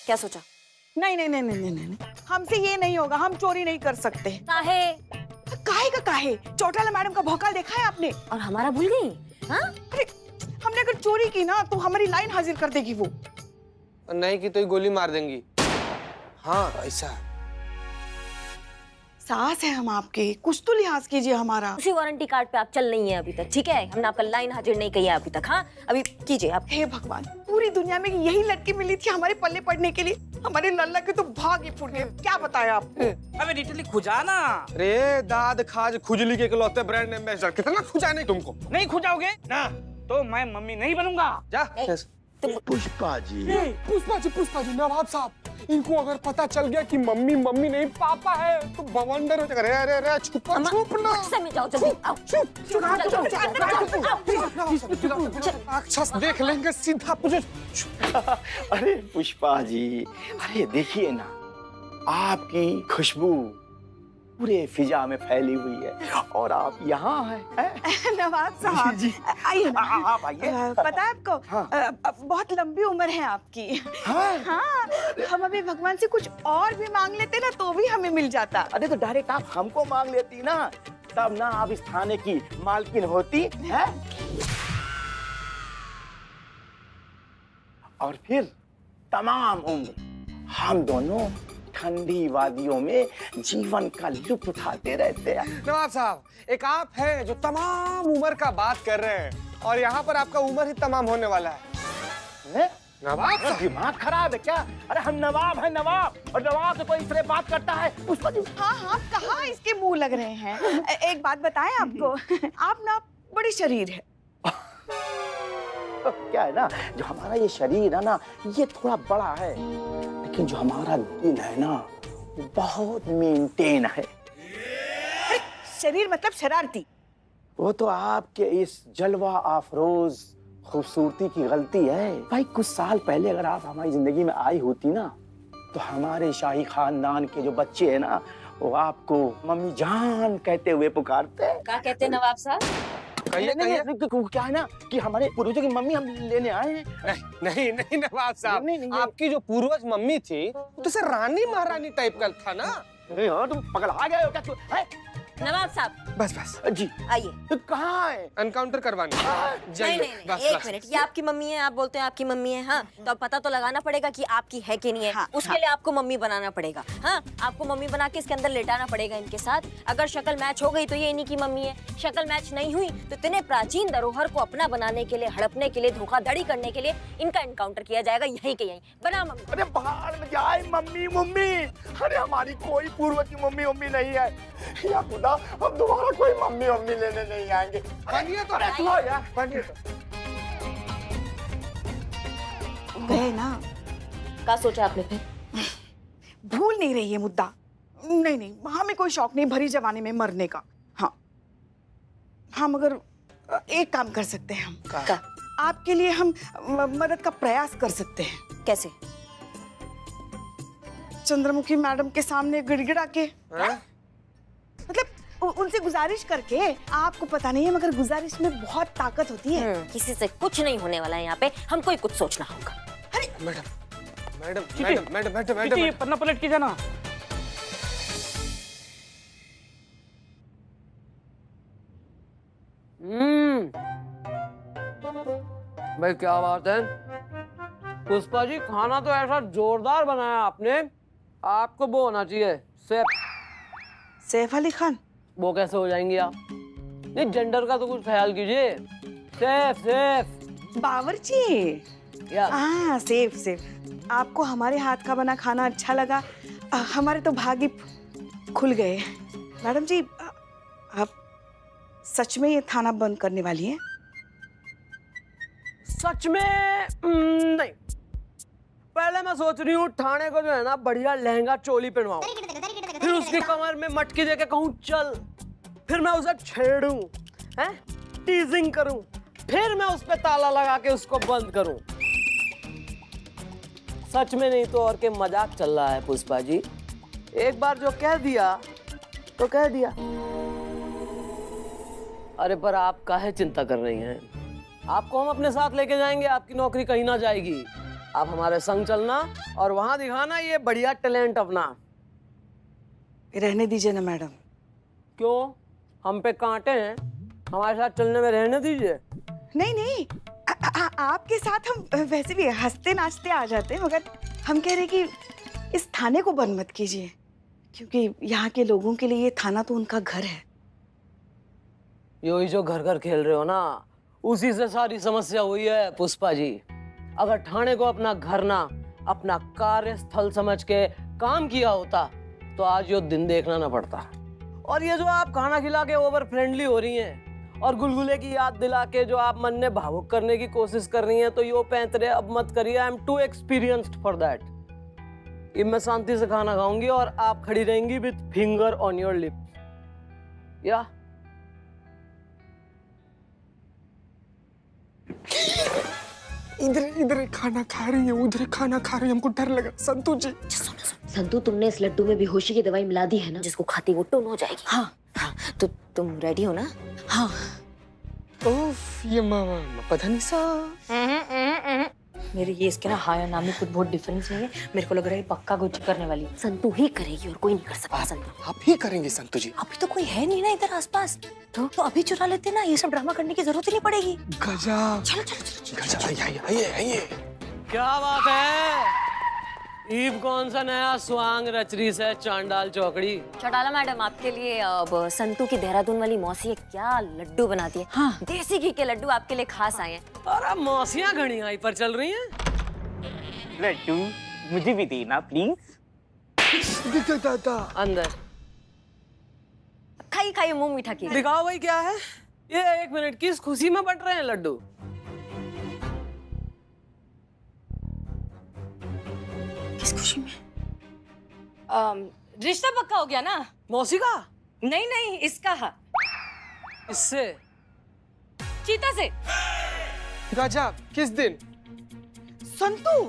क्या सोचा? नहीं नहीं नहीं नहीं नहीं नहीं, हमसे ये नहीं होगा, हम चोरी नहीं कर सकते। काहे? काहे का काहे? चौटाला मैडम का भौकाल देखा है आपने? और हमारा भूल गई? हाँ? अरे हमने अगर चोरी की ना तो हमारी लाइन हाजिर कर देगी वो। नहीं की तो ही गोली मार देंगी। हाँ ऐसा सास है हम आपके, कुछ तो लिहाज कीजिए हमारा। उसी वारंटी कार्ड पे आप चल नहीं है अभी तक, ठीक है? हमने आपका लाइन हाजिर नहीं किया अभी तक। हाँ, अभी कीजिए आप। हे भगवान, पूरी दुनिया में यही लड़की मिली थी हमारे पल्ले पड़ने के लिए। हमारे लल्ला के तो भाग ही फूट गए। क्या बताया आपको? अबे लिटरली खुजा ना। रे दाद खाज खुजली के इकलौते ब्रांड एम्बेसडर, कितना खुजा नहीं तुमको। नहीं खुजाओगे ना तो मैं मम्मी नहीं बनूंगा। जा। पुष्पा जी, पुष्पा जी नवाब साहब, इनको अगर पता चल गया कि मम्मी मम्मी नहीं पापा है तो बवंडर हो जाएगा। रे रे रे छुप ना। में जाओ जल्दी, आओ। राक्षस देख लेंगे सीधा पूछो। अरे पुष्पा जी, अरे देखिए ना, आपकी खुशबू पूरे फिजा में फैली हुई है और आप यहाँ हैं। नवाब साहब जी, आइए ना। आप आइए। पता है आपको, हाँ। बहुत लंबी उम्र है आपकी। हाँ। हाँ, हम अभी भगवान से कुछ और भी मांग लेते ना तो भी हमें मिल जाता। अरे तो डायरेक्ट आप हमको मांग लेती ना, तब ना आप इस थाने की मालकिन होती है। और फिर तमाम उम्र हम दोनों ठंडी वादियों में जीवन का लुत्फ उठाते रहते हैं। नवाब साहब, एक आप हैं जो तमाम उम्र का बात कर रहे हैं और यहाँ पर आपका उम्र ही तमाम होने वाला है। नवाब साहब, दिमाग खराब है क्या? अरे हम नवाब हैं, नवाब, और नवाब से कोई इस तरह बात करता है? पुष्पा जी, हाँ हाँ, कहाँ इसके मुंह लग रहे हैं। एक बात बताएं आपको, आप ना बड़ी शरीर है। क्या है ना, जो हमारा ये शरीर है ना, ये थोड़ा बड़ा है, लेकिन जो हमारा दिल है ना, वो बहुत मेंटेन है। शरीर मतलब शरारती। वो तो आपके इस जलवा अफरोज खूबसूरती की गलती है। भाई कुछ साल पहले अगर आप हमारी जिंदगी में आई होती ना, तो हमारे शाही खानदान के जो बच्चे हैं ना, वो आपको मम्मी जान कहते हुए पुकारते। क्या कहते हैं नवाब साहब? कहिए कहिए। क्या है ना कि हमारे पूर्वजों की मम्मी हम लेने आए हैं। नहीं नहीं नवाब साहब, नहीं, आपकी जो पूर्वज मम्मी थी वो तो सर रानी महारानी टाइप का था ना। अरे हाँ, तुम पगला गए हो क्या? तू नवाब साहब बस बस जी, आइए। तो कहाँ है? एनकाउंटर करवाने नहीं जाइए। नहीं नहीं, बस एक बस। मिनट, ये आपकी मम्मी है, आप बोलते हैं आपकी मम्मी है। हाँ, तो अब पता तो लगाना पड़ेगा कि आपकी है कि नहीं है। हाँ, उसके हाँ। लिए आपको मम्मी बनाना पड़ेगा। हाँ, आपको मम्मी बना के इसके अंदर लेटाना पड़ेगा इनके साथ। अगर शक्ल मैच हो गई तो ये इन्हीं की मम्मी है, शक्ल मैच नहीं हुई तो इतने प्राचीन धरोहर को अपना बनाने के लिए, हड़पने के लिए, धोखाधड़ी करने के लिए इनका एनकाउंटर किया जाएगा यहीं के यहीं। बना मम्मी। अरे बाहर में जाए मम्मी मम्मी, अरे हमारी कोई पूर्वज की मम्मी मम्मी नहीं है। या खुदा, हम दोबारा कोई मम्मी मम्मी लेने नहीं आएंगे। बनिए तो अरे सुनो यार, बनिए तो। गए ना, क्या सोचा आपने फिर? भूल नहीं रही है मुद्दा। नहीं नहीं, हमें कोई शौक नहीं भरी जवानी में मरने का। हाँ हाँ, मगर एक काम कर सकते हैं हम। क्या? आपके लिए हम मदद का प्रयास कर सकते हैं। कैसे? चंद्रमुखी मैडम के सामने गिड़गिड़ा के, हाँ? मतलब उनसे गुजारिश करके। आपको पता नहीं है मगर गुजारिश में बहुत ताकत होती है। किसी से कुछ नहीं होने वाला है यहाँ पे, हमको ही कुछ सोचना होगा। Madam madam madam madam madam madam पन्ना पलट के जाना। भाई क्या बात है पुष्पा जी, खाना तो ऐसा जोरदार बनाया आपने, आपको वो होना चाहिए सेफ। सैफ अली खान? वो कैसे हो जाएंगी आप? नहीं, जेंडर का तो कुछ ख्याल कीजिए। सेफ सेफ बावर्ची। यार। हाँ, सेफ सेफ। आपको हमारे हाथ का बना खाना अच्छा लगा, हमारे तो भाग्य खुल गए। मैडम जी, आप सच में ये थाना बंद करने वाली हैं? सच में नहीं, पहले मैं सोच रही हूँ थाने को जो है ना बढ़िया लहंगा चोली पहनवाऊं, फिर उसकी कमर में मटकी देके कहूँ चल, फिर मैं उसे छेड़ूं, हैं, टीजिंग करूं, फिर मैं उस पे ताला लगा के उसको बंद करूं। सच में नहीं तो और के मजाक चल रहा है पुष्पा जी। एक बार जो कह दिया तो कह दिया। अरे पर आप काहे चिंता कर रही हैं? आपको हम अपने साथ लेके जाएंगे, आपकी नौकरी कहीं ना जाएगी। आप हमारे संग चलना और वहां दिखाना ये बढ़िया टैलेंट अपना। रहने दीजिए ना मैडम। क्यों, हम पे कांटे हैं, हमारे साथ चलने में रहने दीजिए। नहीं नहीं, आपके साथ हम वैसे भी हंसते नाचते आ जाते हैं, मगर हम कह रहे कि इस थाने को बंद मत कीजिए, क्योंकि यहाँ के लोगों के लिए ये थाना तो उनका घर है। यो ही जो घर घर खेल रहे हो ना, उसी से सारी समस्या हुई है पुष्पा जी। अगर थाने को अपना घर ना अपना कार्यस्थल समझ के काम किया होता तो आज यो दिन देखना ना पड़ता। और ये जो आप खाना खिला के ओवर फ्रेंडली हो रही हैं और गुलगुले की याद दिला के जो आप मन ने भावुक करने की कोशिश कर रही हैं, तो यो पैंतरे अब मत करिए। I am too experienced for that. अब मैं शांति से खाना खाऊंगी और आप खड़ी रहेंगी with finger on your lip. या इधर इधर खाना खा रही है, उधर खाना खा रही है, हमको डर लगा। संतू जी, संतू, तुमने इस लड्डू में बेहोशी की दवाई मिला दी है ना, जिसको खाती वो टोन हो जाएगी। हाँ हाँ, तो तुम रेडी हो ना? हाँ। उफ, ये मामा पता नहीं सा। मेरे ये इसके ना हाय और नाम में कुछ बहुत डिफरेंस नहीं है। मेरे को लग रहा है पक्का कुछ करने वाली है। संतू ही करेगी और कोई नहीं कर सकता। संतू आप ही करेंगे संतू जी। अभी तो कोई है नहीं ना इधर आसपास, तो अभी चुरा लेते ना, ये सब ड्रामा करने की जरूरत ही नहीं पड़ेगी। गजब चलो चलो चलो, गजब, आइए। क्या बात है? ईब कौन सा नया स्वांग रच रही है चांडाल चौकड़ी। चौटाला मैडम, आपके लिए अब संतू की देहरादून वाली मौसी क्या लड्डू बनाती है। हाँ, देसी घी के लड्डू आपके लिए खास आए हैं। अरे मौसियां घड़ी हाई पर चल रही हैं। लड्डू मुझे भी देना प्लीज। अंदर खाइए खाइए, मुंह मीठा कीजिए। दिखाओ भाई क्या है ये। 1 मिनट, किस खुशी में बट रहे हैं लड्डू? किस खुशी में? रिश्ता पक्का हो गया ना? मौसी का? नहीं नहीं, इसका है। इससे? चीता से। गजब, किस दिन? संतू,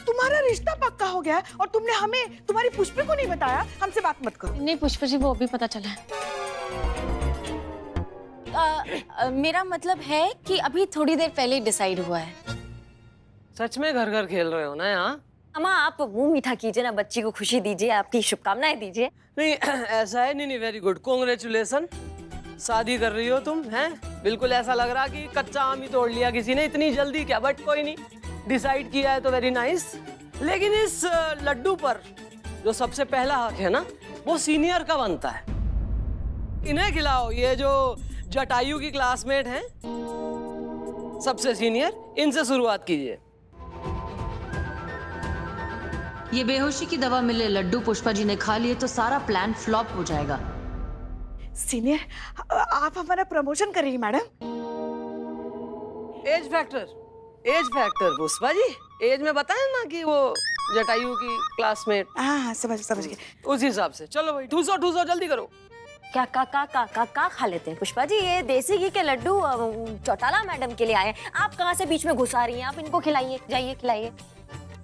तुम्हारा रिश्ता पक्का हो गया और तुमने हमें तुम्हारी पुष्पी को नहीं बताया। हमसे बात मत करो। नहीं पुष्पा जी, वो अभी पता चला है। मेरा मतलब है कि अभी थोड़ी देर पहले डिसाइड हुआ है। सच में घर घर खेल रहे हो ना यहाँ? अम्मा, आप मुंह मीठा कीजिए ना, बच्ची को खुशी दीजिए, आपकी शुभकामनाएं दीजिए। नहीं ऐसा है। नहीं, वेरी गुड, कॉन्ग्रेचुलेसन। शादी कर रही हो तुम, हैं? बिल्कुल ऐसा लग रहा कि कच्चा आम ही तोड़ लिया किसी ने, इतनी जल्दी क्या, बट कोई नहीं, डिसाइड किया है तो वेरी नाइस। लेकिन इस लड्डू पर जो सबसे पहला हक है ना, वो सीनियर का बनता है। इन्हें खिलाओ, ये जो जटायु की क्लासमेट हैं, सबसे सीनियर, इनसे शुरुआत कीजिए। ये बेहोशी की दवा मिले लड्डू पुष्पा जी ने खा लिए तो सारा प्लान फ्लॉप हो जाएगा। सीनियर, आप हमारा प्रमोशन करेंगी madam? Age factor Pushpa ji, as में बताएं ना कि वो जटायु की क्लासमेट। हाँ, समझ गए। उस हिसाब से चलो भाई, ठूसो जल्दी करो। क्या का खा लेते हैं पुष्पा जी? ये देसी घी के लड्डू चौटाला मैडम के लिए आए हैं। आप कहाँ से बीच में घुसा रही हैं? आप इनको खिलाइए, जाइए खिलाइए।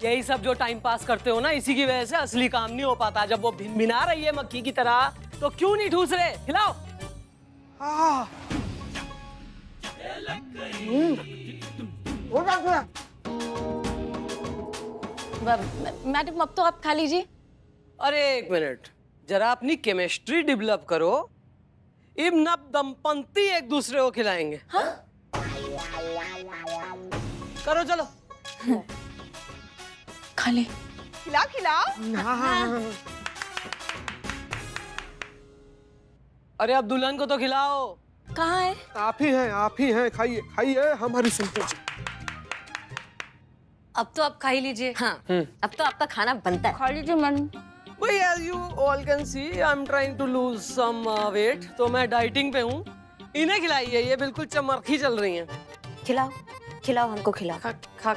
यही सब जो टाइम पास करते हो ना, इसी की वजह से असली काम नहीं हो पाता। जब वो भिनभिना रही है मक्खी की तरह, तो क्यों नहीं ठूस रहे? खिलाओ। मैडम अब तो आप खा लीजिए। अरे 1 मिनट, जरा अपनी केमिस्ट्री डेवलप करो। इब नब दंपति एक दूसरे को खिलाएंगे। हाँ? करो चलो। खा ले। खिलाओ। अरे अब दुल्हन को तो खिलाओ। कहाँ है? आप ही हैं, खाइए हमारी संतू जी। अब तो आप खा ही लीजिए। हाँ, अब तो आपका खाना बनता है। खा लीजिए मैडम। भाई as you all can see, I'm trying to lose some weight, तो मैं डाइटिंग पे हूँ। इन्हें खिलाइए, ये बिल्कुल चमरखी चल रही हैं। खिलाओ हमको खिलाओ। खा।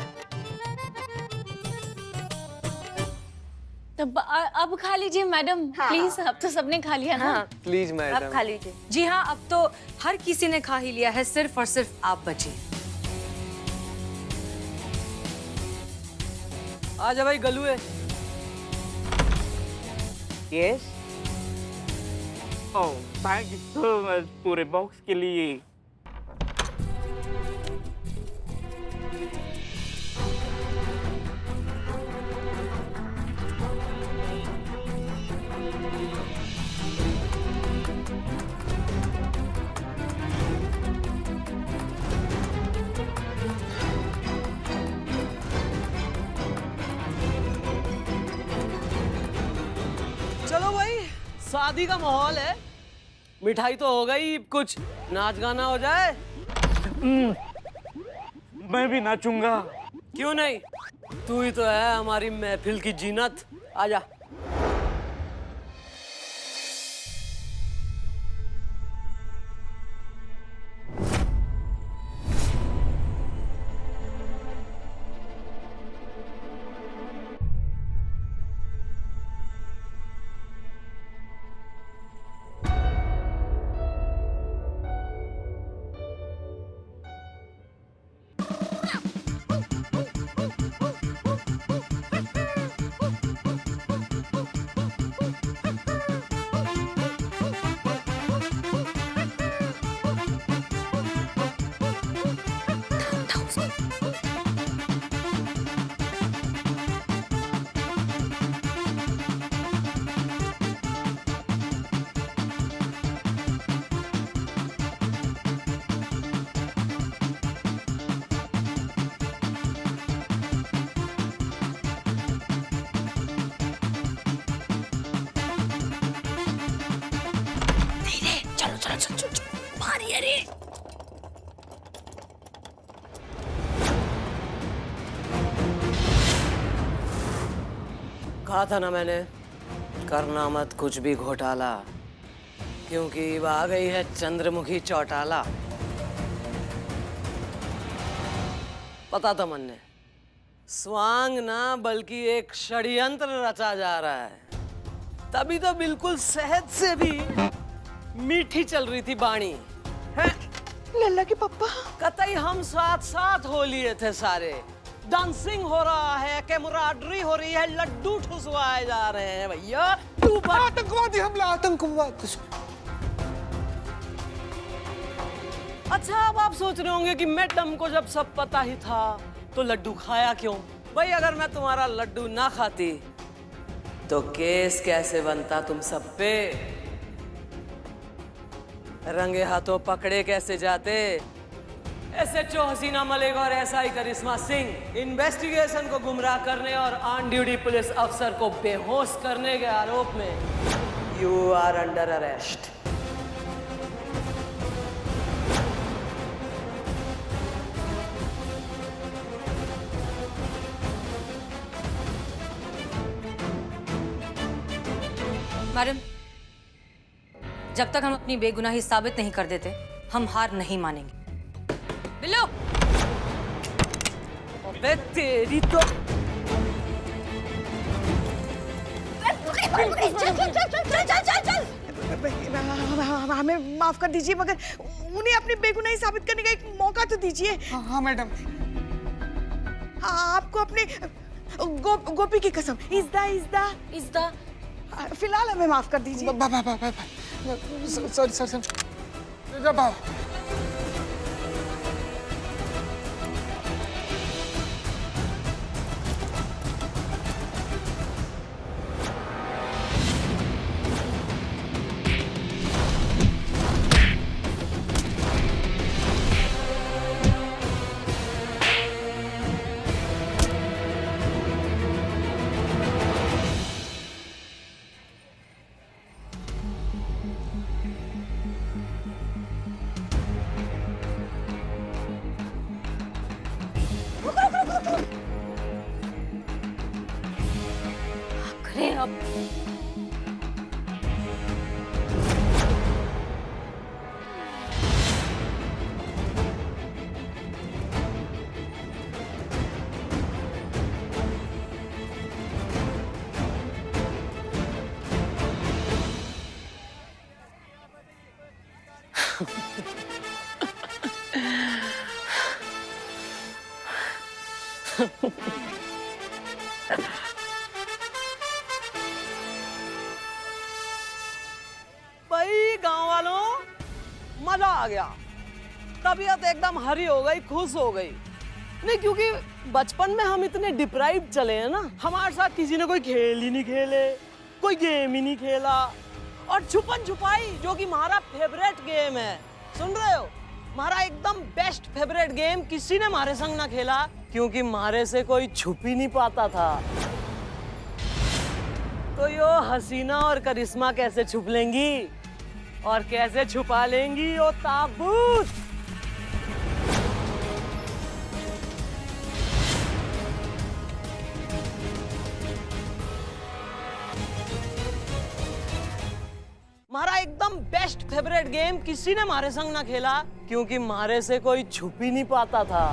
तब अब खा लीजिए मैडम, प्लीज। अब तो सबने खा लिया ना। हाँ, प्लीज अब मैडम। खा लीजिए। जी हाँ, अब तो हर किसी ने खा ही लिया है, सिर्फ और सिर्फ आप बचे। आजा भाई गलुए। Yes. Oh thank you so much पूरे बॉक्स के लिए। शादी का माहौल है, मिठाई तो हो गई, कुछ नाच गाना हो जाए। मैं भी नाचूंगा। क्यों नहीं, तू ही तो है हमारी महफिल की जीनत। आजा। कहा था ना मैंने, करना मत कुछ भी घोटाला, क्योंकि अब आ गई है चंद्रमुखी चौटाला। पता था मन ने, स्वांग ना बल्कि एक षड्यंत्र रचा जा रहा है। तभी तो बिल्कुल सहज से भी मीठी चल रही थी बाणी है। लल्ला के पप्पा, कतई हम साथ साथ हो लिए थे सारे। डांसिंग हो रहा है, कैमराडरी हो रही है, लड्डू ठुसवाए जा रहे हैं भैया। तू आतंकवादी हमला, आतंकवाद। अच्छा, अब आप सोच रहे होंगे कि मैडम को जब सब पता ही था तो लड्डू खाया क्यों? भाई अगर मैं तुम्हारा लड्डू ना खाती तो केस कैसे बनता तुम सब पे? रंगे हाथों पकड़े कैसे जाते? SHO हसीना मलिक और SI करिश्मा सिंह इन्वेस्टिगेशन को गुमराह करने और ऑन ड्यूटी पुलिस अफसर को बेहोश करने के आरोप में you are under arrest. Madam, जब तक हम अपनी बेगुनाही साबित नहीं कर देते हम हार नहीं मानेंगे। बिल्लू! अबे तेरी तो हमें माफ कर दीजिए, मगर उन्हें अपनी बेगुनाही साबित करने का एक मौका तो दीजिए। हाँ मैडम। आपको अपने गोपी की कसम, इज़्दा फिलहाल हमें माफ कर दीजिए। Sorry sorry. अब भाई गांव वालों, मजा आ गया। तबीयत एकदम हरी हो गई, खुश हो गई। नहीं, क्योंकि बचपन में हम इतने डिप्राइव चले हैं ना, हमारे साथ किसी ने कोई खेल ही नहीं खेले, कोई गेम ही नहीं खेला। और छुपन छुपाई जो कि हमारा फेवरेट गेम है, सुन रहे हो, हमारा एकदम बेस्ट फेवरेट गेम किसी ने हमारे संग ना खेला, क्योंकि हमारे से कोई छुप ही नहीं पाता था। तो यो हसीना और करिश्मा कैसे छुप लेंगी और कैसे छुपा लेंगी वो ताबूत? हमारा एकदम बेस्ट फेवरेट गेम किसी ने हमारे संग ना खेला क्योंकि हमारे से कोई छुप ही नहीं पाता था।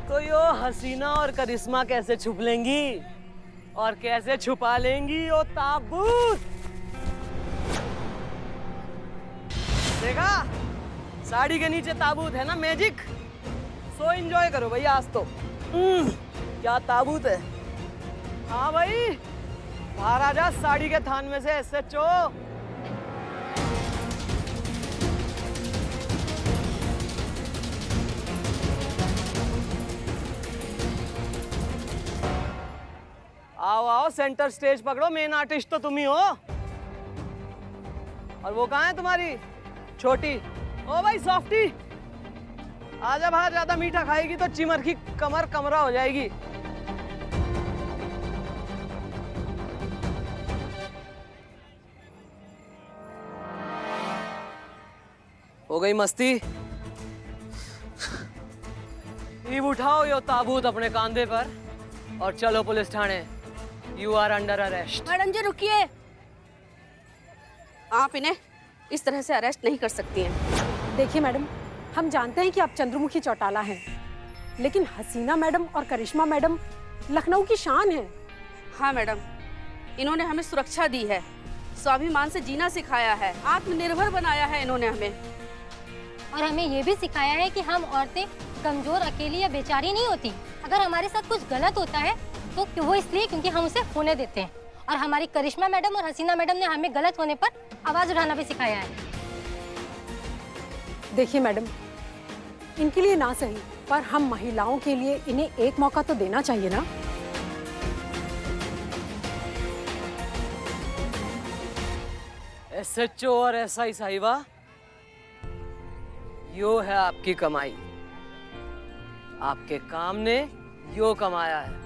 तो यो हसीना और करिश्मा कैसे छुप लेंगी और कैसे छुपा लेंगी वो ताबूत? देखा, साड़ी के नीचे ताबूत है ना, मैजिक। सो एंजॉय करो भैया आज तो। क्या ताबूत है? हाँ भाई, बाहर आ जा साड़ी के थान में से SHO। आओ आओ, सेंटर स्टेज पकड़ो, मेन आर्टिस्ट तो तुम ही हो। और वो कहाँ है तुम्हारी छोटी? ओ भाई सॉफ्टी, आजा बाहर, ज्यादा मीठा खाएगी तो चिमर की कमर कमरा हो जाएगी। हो गई मस्ती? ईब उठाओ यो ताबूत अपने कांधे पर और चलो पुलिस थाने। You are under arrest. Madam ji रुकिए, आप इन्हें इस तरह से अरेस्ट नहीं कर सकती हैं। देखिए मैडम, हम जानते हैं कि आप चंद्रमुखी चौटाला हैं, लेकिन हसीना मैडम और करिश्मा मैडम लखनऊ की शान है। हाँ मैडम, इन्होंने हमें सुरक्षा दी है, स्वाभिमान से जीना सिखाया है, आत्मनिर्भर बनाया है इन्होंने हमें। और हमें ये भी सिखाया है कि हम औरतें कमजोर, अकेली या बेचारी नहीं होती। अगर हमारे साथ कुछ गलत होता है तो वो इसलिए क्योंकि हम उसे होने देते हैं। और हमारी करिश्मा मैडम और हसीना मैडम ने हमें गलत होने पर आवाज उठाना भी सिखाया है। देखिए मैडम, इनके लिए ना सही पर हम महिलाओं के लिए इन्हें एक मौका तो देना चाहिए ना। SHO और SI साहिबा, यो है आपकी कमाई। आपके काम ने यो कमाया है।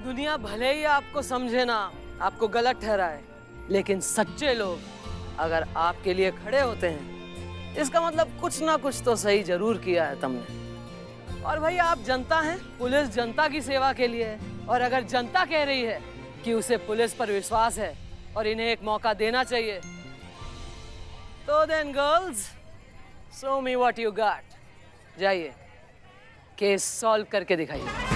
दुनिया भले ही आपको समझे ना, आपको गलत ठहराए, लेकिन सच्चे लोग अगर आपके लिए खड़े होते हैं, इसका मतलब कुछ ना कुछ तो सही जरूर किया है तुमने। और भाई आप जनता हैं, पुलिस जनता की सेवा के लिए है। और अगर जनता कह रही है कि उसे पुलिस पर विश्वास है और इन्हें एक मौका देना चाहिए, तो then girls, show me what you got. जाइए, केस सॉल्व करके दिखाइए।